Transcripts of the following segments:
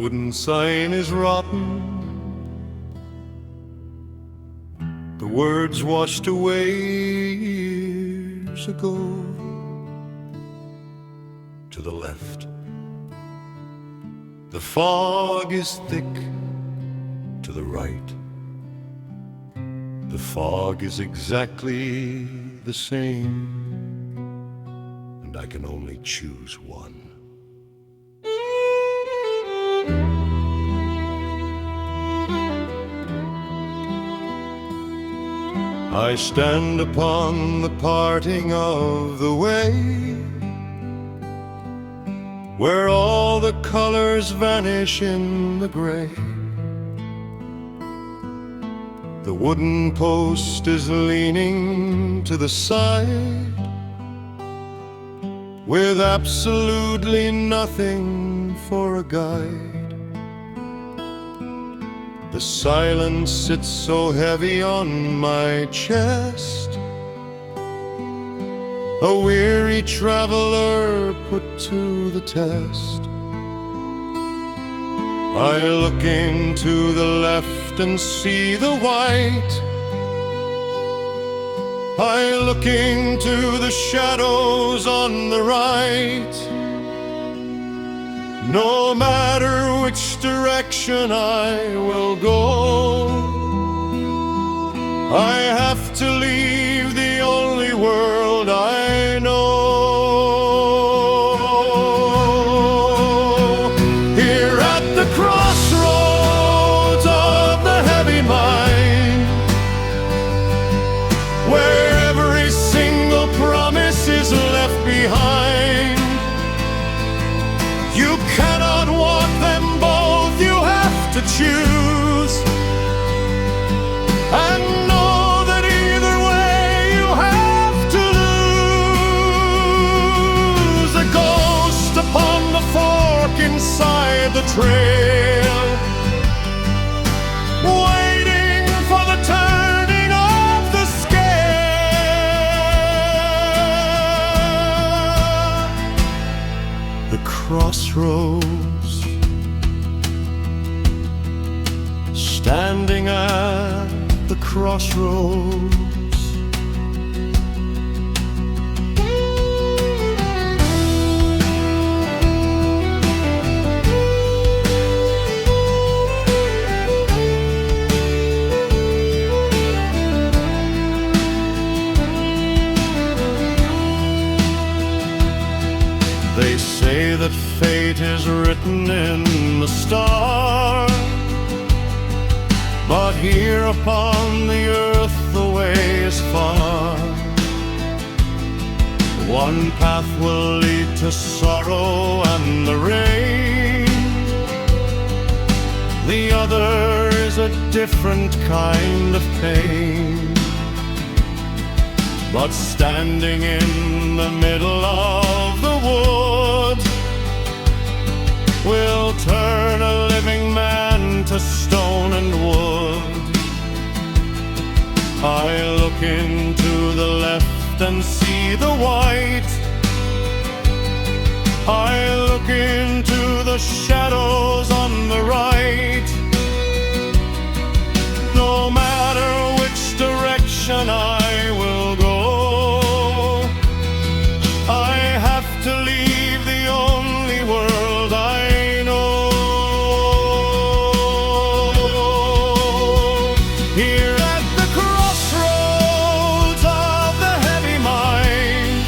wooden sign is rotten, the words washed away years ago. To the left, the fog is thick. To the right, the fog is exactly the same, and I can only choose one. I stand upon the parting of the way, where all the colors vanish in the gray. The wooden post is leaning to the side, with absolutely nothing for a guide. The silence sits so heavy on my chest, a weary traveler put to the test. I look into the left and see the white. I look into the shadows on the right. No matter which direction I will go, I have to leave the only world I know. Here at the crossroads of the heavy mind, where every single promise is left behind, you cannot want them both, you have to choose. And know that either way you have to lose. A ghost upon the fork inside the trail, waiting for the turning of the scale. The crossroads, standing at the crossroads. They say that fate is written in the stars, but here upon the earth the way is far. One path will lead to sorrow and the rain, the other is a different kind of pain. But standing in the middle of the wood will turn a living man to stone and wood. I look into the left and see the white. I look into the shadows on the right. No matter which direction I will go, I have to leave the only world I know. Here at the crossroads of the heavy mind,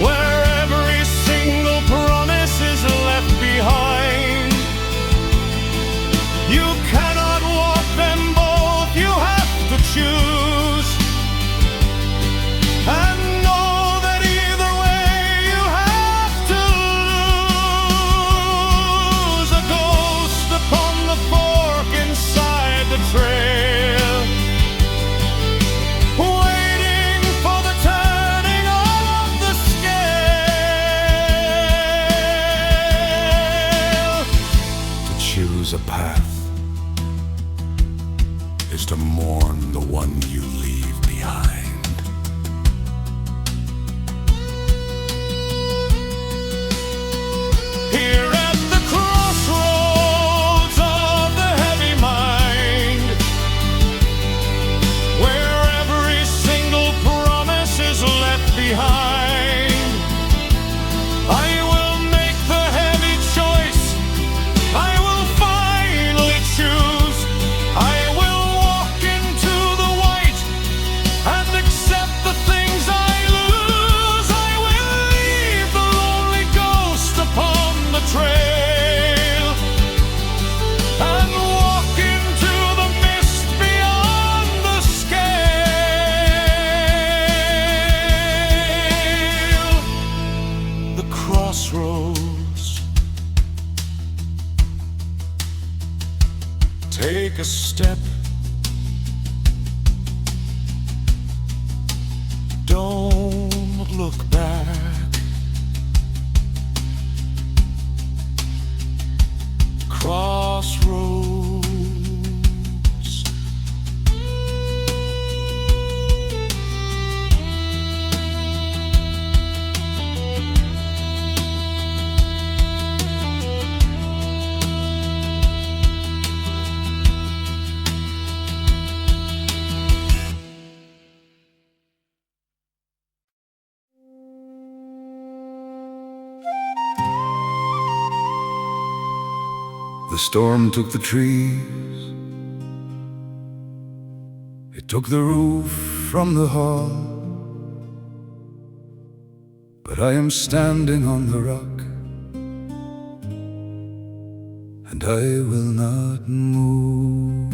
where every single promise is left behind, look back. Crossroads. The storm took the trees, it took the roof from the hall, but I am standing on the rock, and I will not move.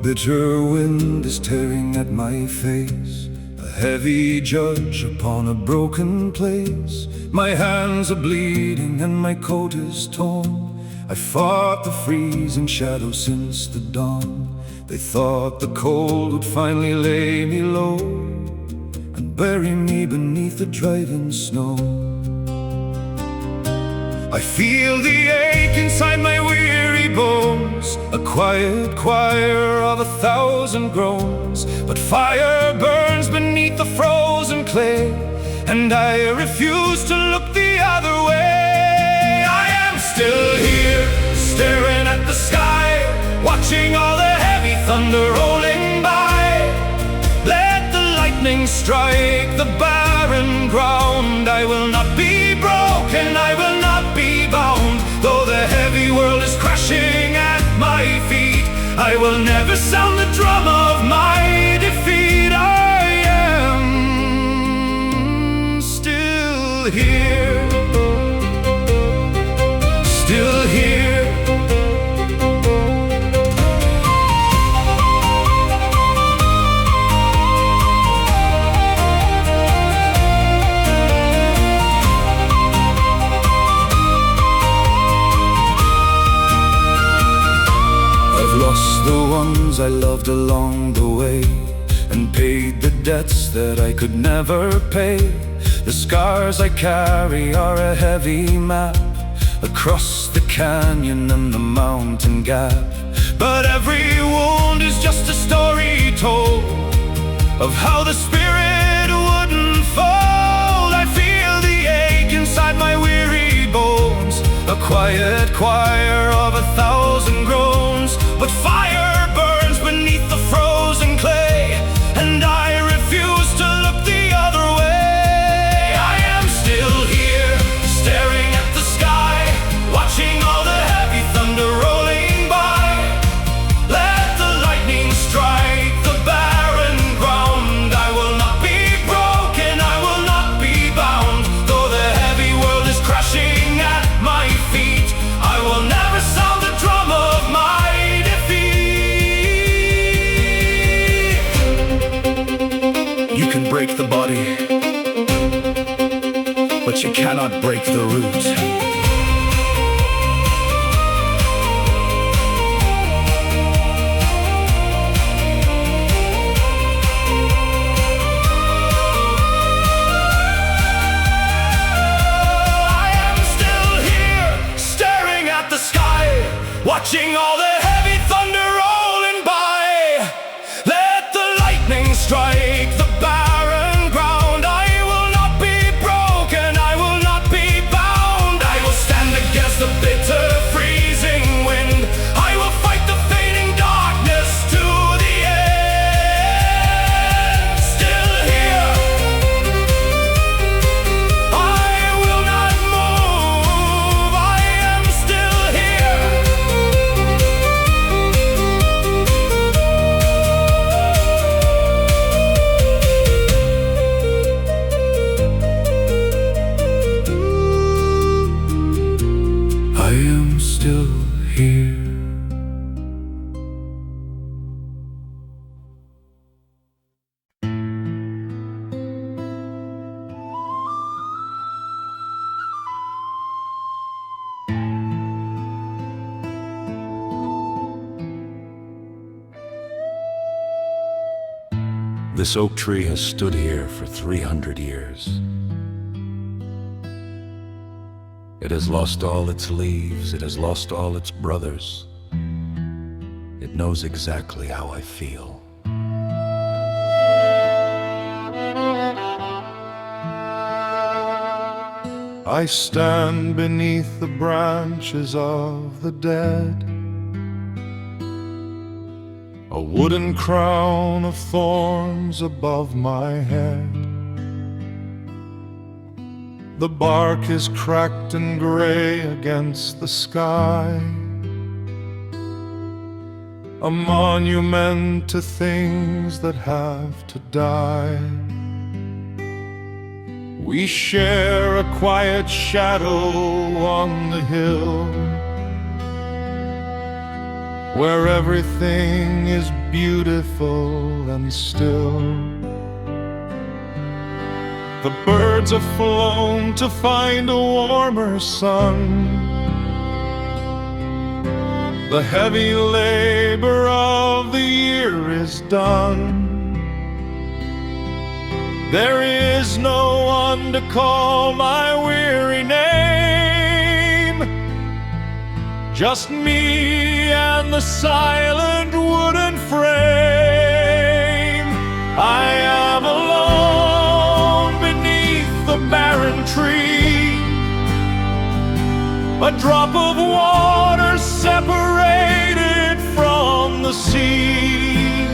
Bitter wind is tearing at my face, a heavy judge upon a broken place. My hands are bleeding and my coat is torn. I fought the freezing shadow since the dawn. They thought the cold would finally lay me low and bury me beneath the driving snow. I feel the ache inside my weary bones, a quiet choir of 1,000 groans. But fire burns beneath the frozen clay, and I refuse to look the other way. I am still here, staring at the sky, watching all the heavy thunder rolling by. Let the lightning strike the barren ground. I will not be broken, I will not be bound. Though the heavy world is crashing at my feet, I will never sound the drum of my defeat. I am still here, still here. Lost the ones I loved along the way, and paid the debts that I could never pay. The scars I carry are a heavy map across the canyon and the mountain gap. But every wound is just a story told of how the spirit wouldn't fold. I feel the ache inside my weary bones, a quiet choir of 1,000 groans. But fire burns beneath the frozen clay, and I refuse to look the other way. I am still here, staring at the sky, watching all the heavy thunder rolling by. Let the lightning strike the barren ground. I will not be broken, I will not be bound. Though the heavy world is crashing at my feet, I will never sound the drum of my break the body, but you cannot break the root. I am still here, staring at the sky, watching all the heavy thunder rolling by. Let the lightning strike the barren ground. I will not be broken, I will not be bound. This oak tree has stood here for 300 years. It has lost all its leaves, it has lost all its brothers. It knows exactly how I feel. I stand beneath the branches of the dead, a wooden crown of thorns above my head. The bark is cracked and gray against the sky, a monument to things that have to die. We share a quiet shadow on the hill, where everything is beautiful and still. The birds have flown to find a warmer sun. The heavy labor of the year is done. There is no one to call my weary name, just me and the silent wooden frame. I am alone beneath the barren tree, a drop of water separated from the sea.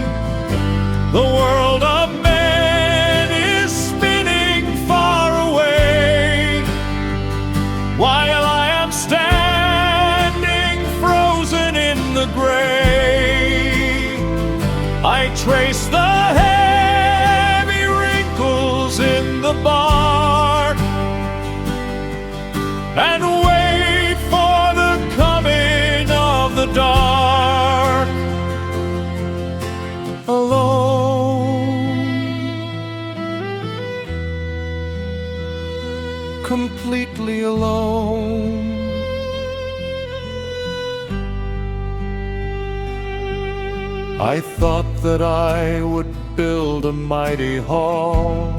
The world of men is spinning far away, while I am standing frozen in the gray. I trace the heavy wrinkles in the bark and wait for the coming of the dark. Alone, completely alone. I thought that I would build a mighty hall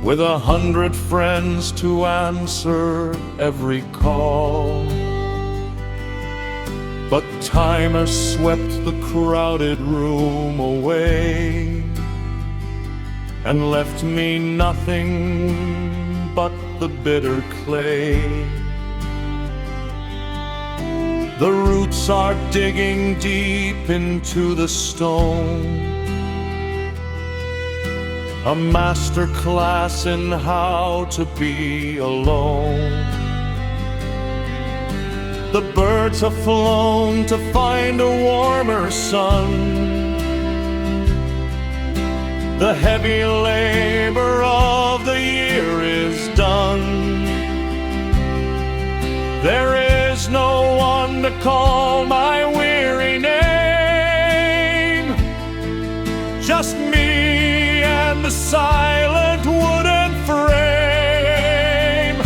with 100 friends to answer every call. But time has swept the crowded room away and left me nothing but the bitter clay. The roots are digging deep into the stone, a master class in how to be alone. The birds have flown to find a warmer sun. The heavy labor of the year is done. There is no one to call my weary name, just me and the silent wooden frame.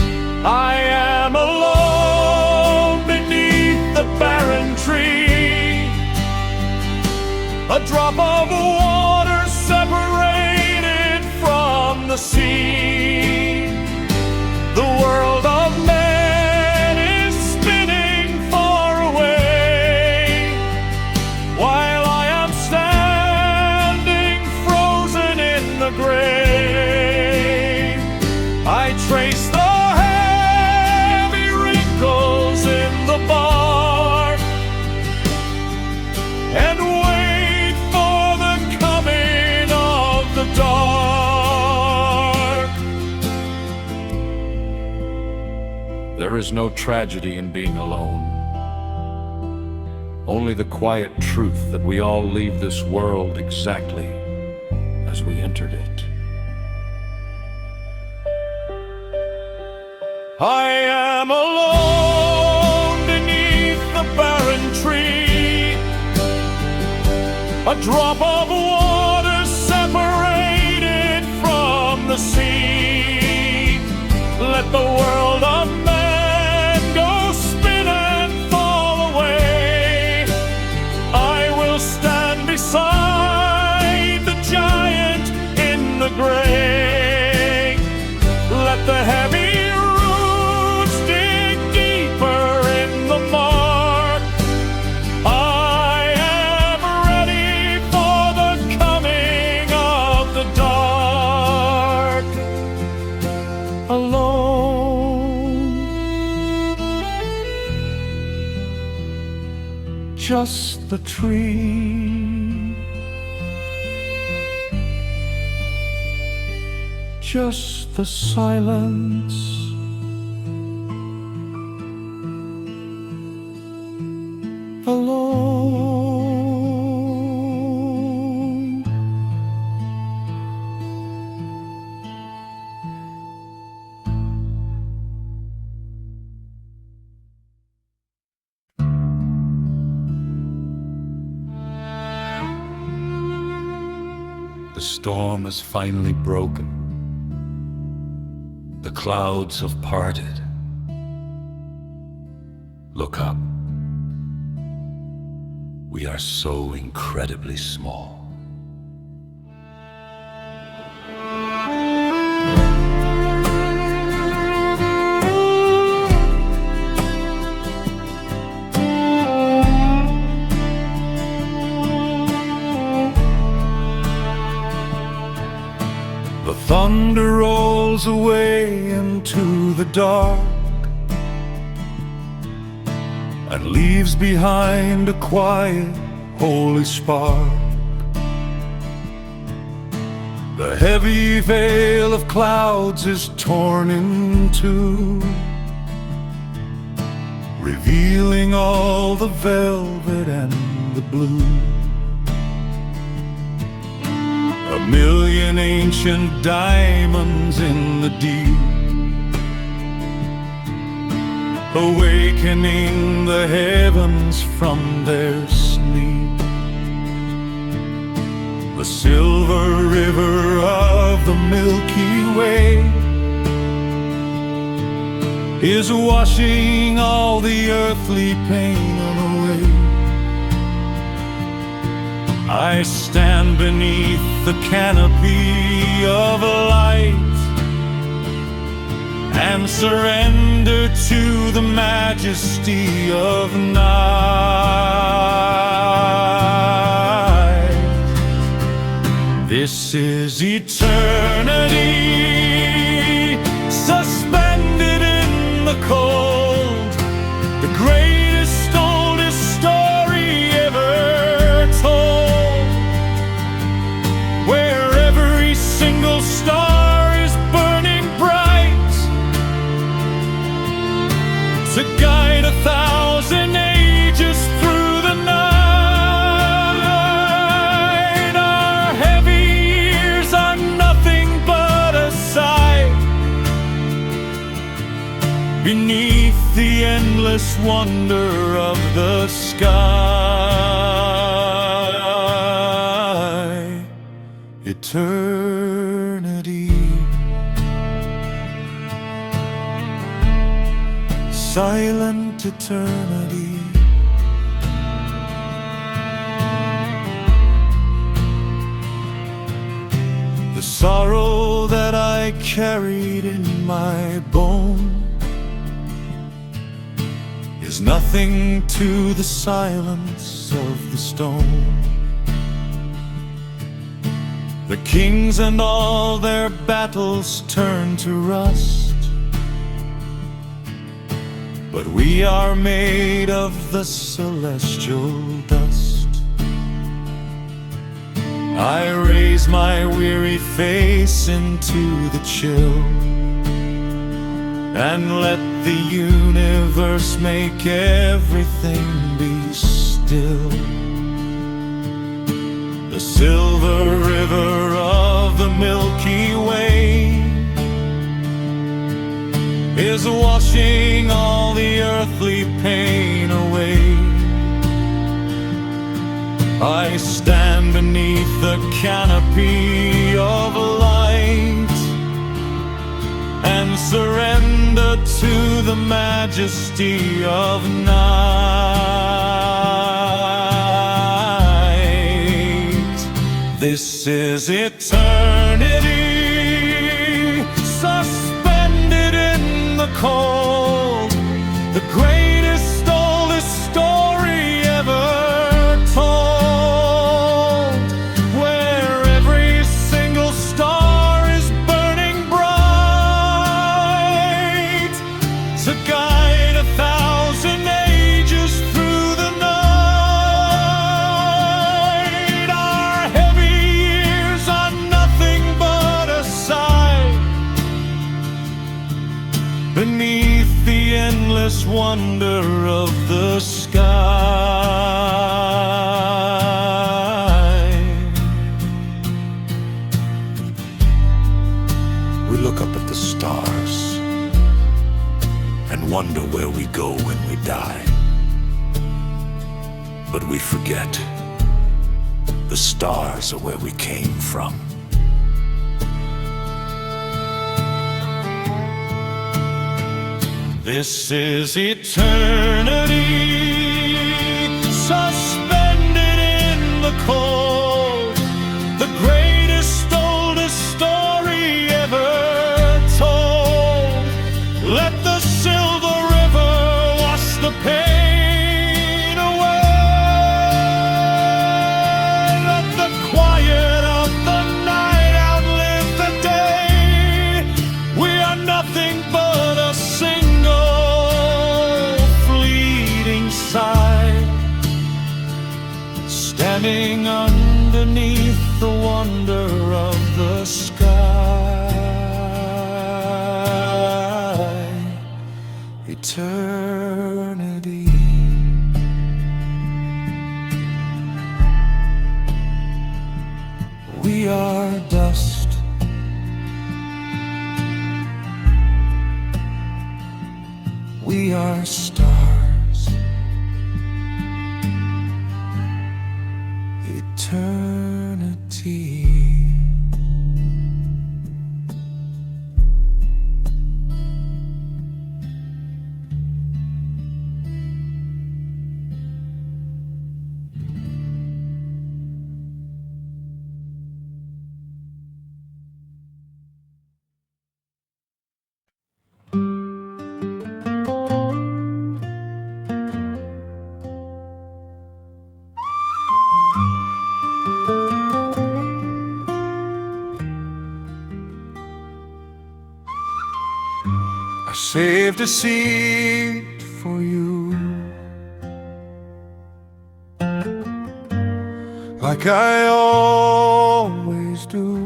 I am alone beneath the barren tree, a drop of water separated from the sea. The world of men is spinning far away, while I am standing frozen in the grave. I trace the heavy wrinkles in the bark and wait for the coming of the dark. There is no tragedy in being alone, only the quiet truth that we all leave this world exactly as we entered it. I am alone beneath the barren tree, a drop of water separated from the sea. Let the world of men go spin and fall away. I will stand beside just the tree, just the silence, alone. The storm has finally broken. The clouds have parted. Look up. We are so incredibly small. The thunder rolls away into the dark and leaves behind a quiet, holy spark. The heavy veil of clouds is torn in two, revealing all the velvet and the blue. A million ancient diamonds in the deep, awakening the heavens from their sleep. The silver river of the Milky Way is washing all the earthly pain away. I stand beneath the canopy of light and surrender to the majesty of night. This is eternity, suspended in the cold, the greatest, oldest story ever told, where every single star is burning bright to guide 1,000 ages through the night. Our heavy years are nothing but a sigh beneath the endless wonder of the sky. Eternity, silent eternity. The sorrow that I carried in my bone is nothing to the silence of the stone. The kings and all their battles turn to rust, but we are made of the celestial dust. I raise my weary face into the chill and let the universe make everything be still. The silver river of the Milky Way is washing all the earthly pain away. I stand beneath the canopy of light and surrender to the majesty of night. This is eternity, suspended in the cold, the greatest, oldest story ever told, where every single star is burning bright to guide 1,000 ages through the night. wonder of the sky. We look up at the stars and wonder where we go when we die. But we forget the stars are where we came from. This is eternity, suspended in the cold, the greatest, oldest story ever told. Let the silver river wash the pain away. Let the quiet of the night outlive the day. We are nothing but a standing underneath the wonder of the sky. Eternity. We are dust. We are stars. Eternity. I saved a seat for you, like I always do.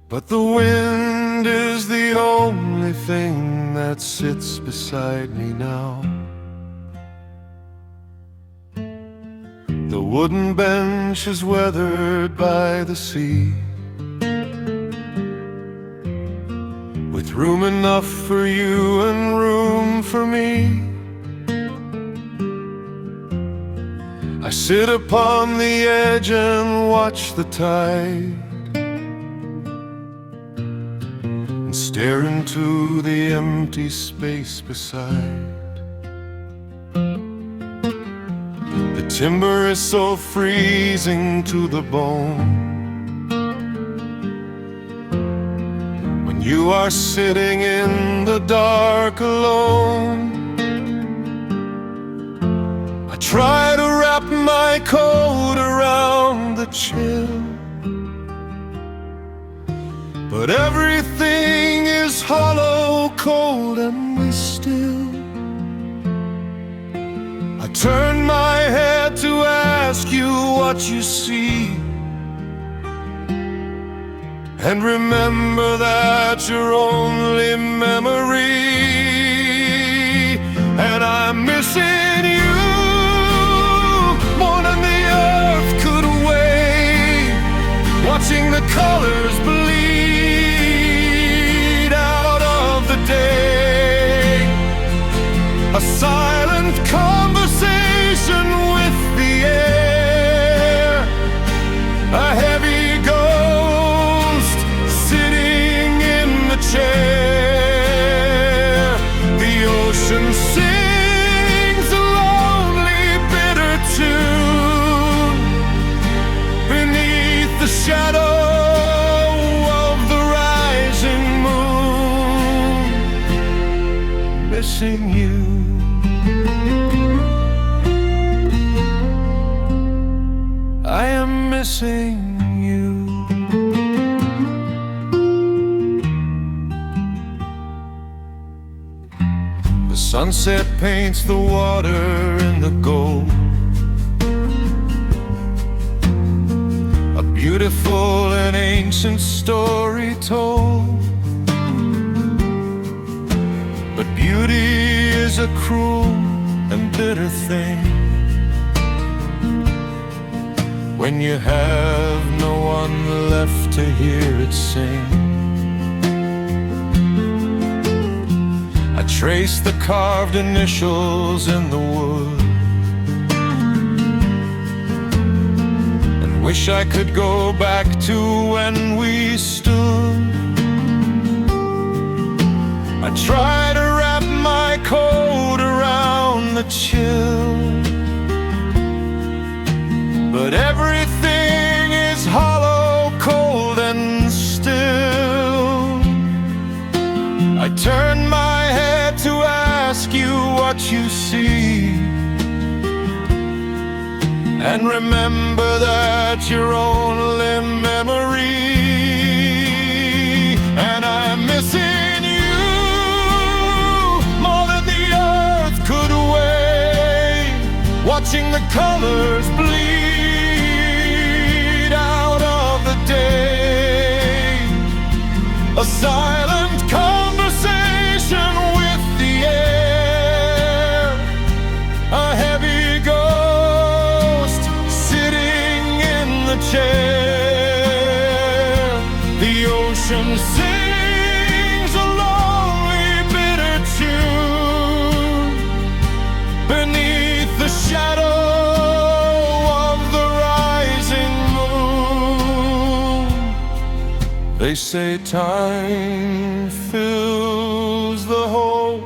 But the wind is the only thing that sits beside me now. The wooden bench is weathered by the sea, with room enough for you and room for me. I sit upon the edge and watch the tide, and stare into the empty space beside. The timber is so freezing to the bone. You are sitting in the dark alone. I try to wrap my coat around the chill, but everything is hollow, cold, and still. I turn my head to ask you what you see, and remember that you're only memory. And I'm missing you more than the earth could weigh, watching the colors bleed out of the day. A silent conversation with the air, a heavy chair. The ocean sings a lonely, bitter tune beneath the shadow of the rising moon. Missing you. I am missing you. Sunset paints the water in the gold, a beautiful and ancient story told. But is a cruel and bitter thing when you have no one left to hear it sing. I trace the carved initials in the wood and wish I could go back to when we stood. I try to wrap my coat around the chill, but everything is hollow, cold and still. I turn my head to ask you what you see, and remember that you're only memory. And I'm missing you more than the earth could weigh, watching the colors bleed out of the day. A silent conversation with the air, a heavy ghost sitting in the chair. The ocean sings a lonely, bitter tune beneath the shadow of the rising moon. They say time fills the hole.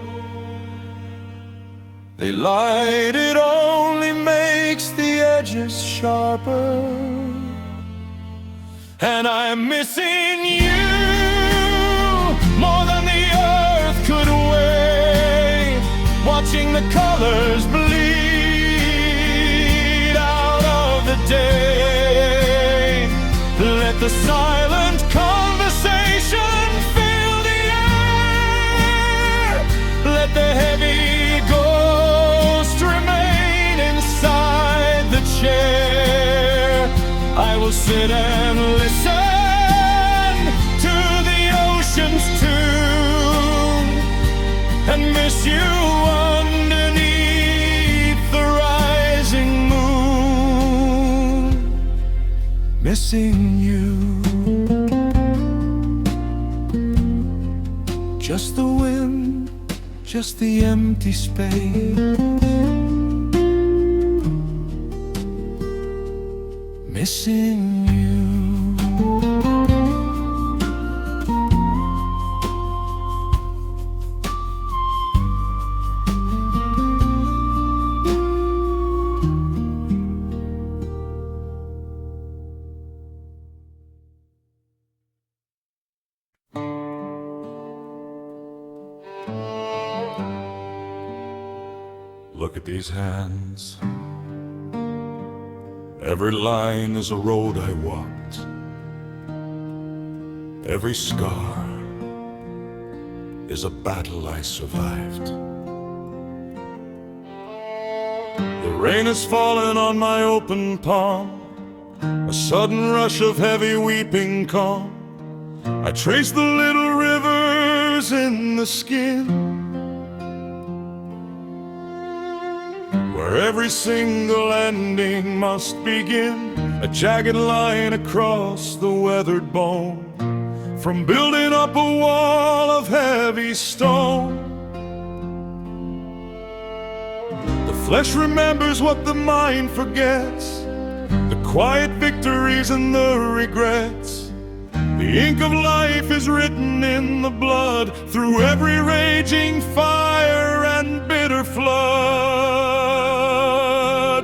They lied, it only makes the edges sharper. And I'm missing you more than the earth could weigh, watching the colors bleed out of the day. Let the silent conversation fill the air. Let the heavy ghost remain inside the chair. I will sit and listen to the ocean's tune and miss you underneath the rising moon. Missing you, just the wind, just the empty space. Missing you. Look at these hands. Every line is a road I walked. Every scar is a battle I survived. The rain has fallen on my open palm, a sudden rush of heavy weeping calm. I trace the little rivers in the skin, where every single ending must begin. A jagged line across the weathered bone, from building up a wall of heavy stone. The flesh remembers what the mind forgets, the quiet victories and the regrets. The ink of life is written in the blood, through every raging fire and bitter flood.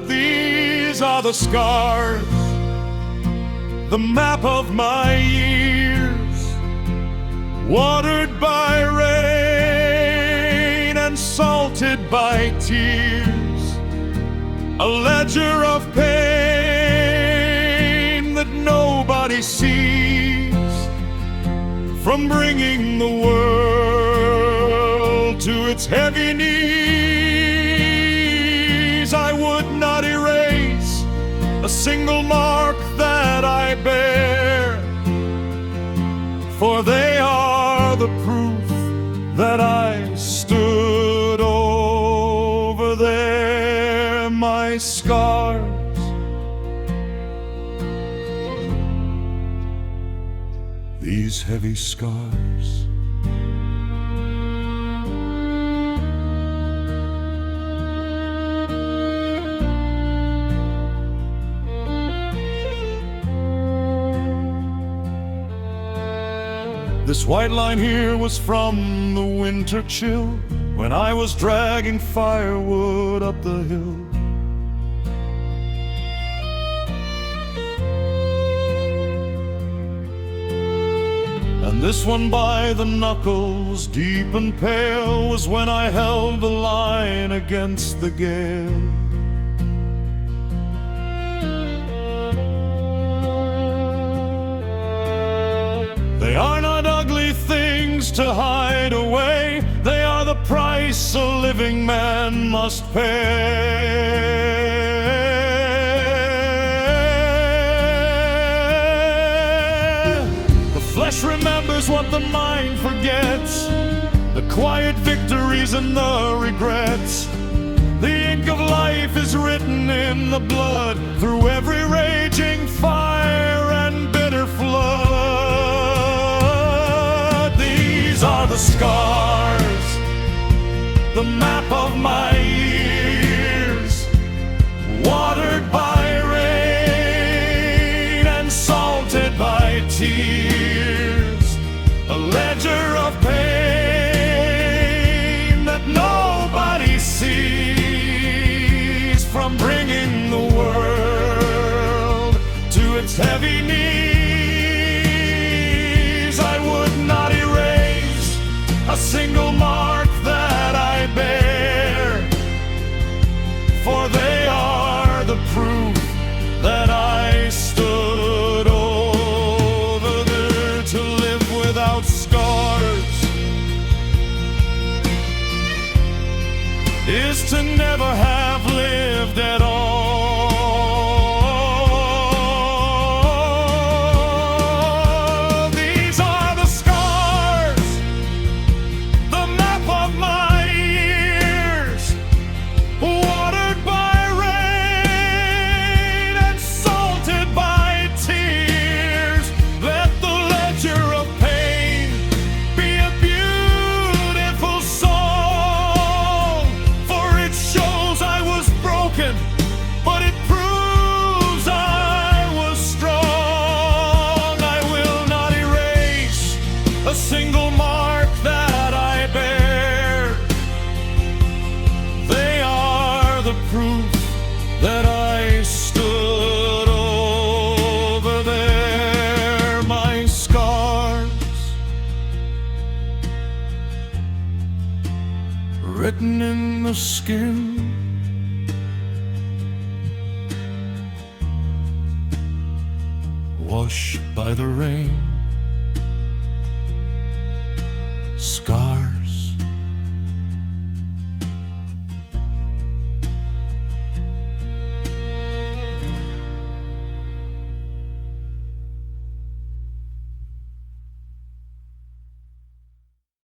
These are the scars, the map of my years, watered by rain and salted by tears. A ledger of pain that nobody sees, from bringing the world to its heavy knees. I would not erase a single mark that I bear, for they are the proof that I stood over. bear my scars. These heavy scars. This white line here was from the winter chill, when I was dragging firewood up the hill. And this one by the knuckles, deep and pale, was when I held the line against the gale. They are not ugly things to hide away, they are the price a living man must pay. The flesh remembers what the mind forgets, the quiet victories and the regrets. The ink of life is written in the blood, through every raging fire and bitter flood. These are the scars, the map of my years, watered by rain and salted by tears. A ledger of pain that nobody sees, from bringing the world to its heavy knees. I would not erase a single mark that I bear, for they are the proof that I stood over there. To live without scars is to never have lived at all. These are the scars, the map of my years, watered by rain and salted by tears. Let the ledger of pain be a beautiful song, for it shows I was broken, but it proves I was strong. I will not erase a single mark that I bear. They are the proof that I stood over there. My scars, written in the skin, washed by the rain.